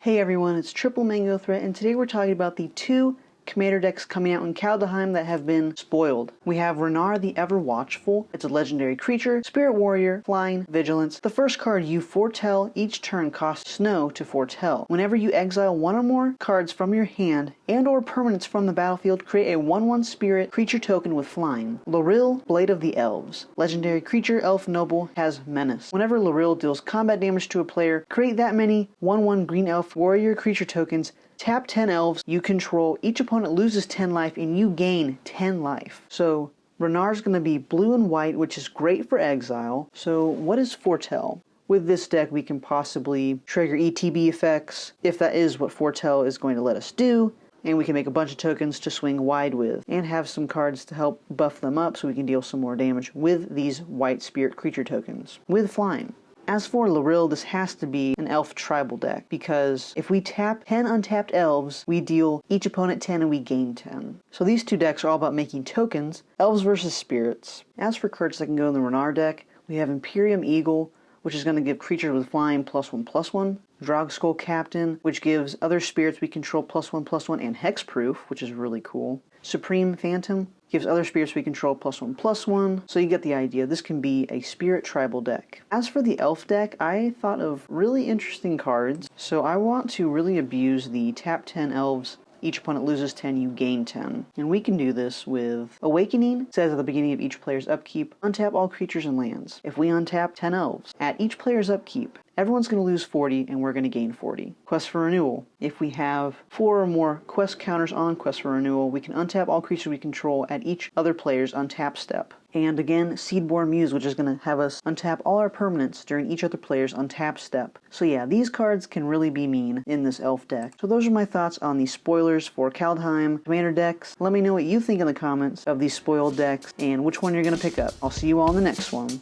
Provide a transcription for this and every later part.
Hey everyone, it's triplemangothreat, and today we're talking about the two commander decks coming out in Kaldheim that have been spoiled. We have Renar the Ever Watchful. It's a legendary creature, spirit warrior, flying, vigilance. The first card you foretell each turn costs snow to foretell. Whenever you exile one or more cards from your hand and or permanents from the battlefield, create a 1/1 spirit creature token with flying. Loril, Blade of the Elves. Legendary creature, elf noble, has menace. Whenever Loril deals combat damage to a player, create that many 1/1 green elf warrior creature tokens. Tap 10 elves you control, each opponent loses 10 life and you gain 10 life. So Renar's going to be blue and white, which is great for exile. So what is Foretell? With this deck we can possibly trigger ETB effects, if that is what Foretell is going to let us do, and we can make a bunch of tokens to swing wide with, and have some cards to help buff them up so we can deal some more damage with these white spirit creature tokens, with flying. As for Loril, this has to be an elf tribal deck, because if we tap 10 untapped elves, we deal each opponent 10 and we gain 10. So these two decks are all about making tokens, elves versus spirits. As for cards that can go in the Renar deck, we have Imperium Eagle, which is going to give creatures with flying +1/+1. Drogskull Captain, which gives other spirits we control +1/+1 and hexproof, which is really cool. Supreme Phantom gives other spirits we control +1/+1, so you get the idea. This can be a spirit tribal deck. As for the elf deck, I thought of really interesting cards, so I want to really abuse the tap 10 elves. Each opponent loses 10, you gain 10. And we can do this with Awakening. It says at the beginning of each player's upkeep, untap all creatures and lands. If we untap 10 elves, at each player's upkeep, everyone's going to lose 40 and we're going to gain 40. Quest for Renewal. If we have 4 or more quest counters on Quest for Renewal, we can untap all creatures we control at each other player's untap step. And again, Seedborn Muse, which is going to have us untap all our permanents during each other player's untap step. So yeah, these cards can really be mean in this elf deck. So those are my thoughts on the spoilers for Kaldheim commander decks. Let me know what you think in the comments of these spoiled decks and which one you're going to pick up. I'll see you all in the next one.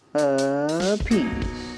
Peace.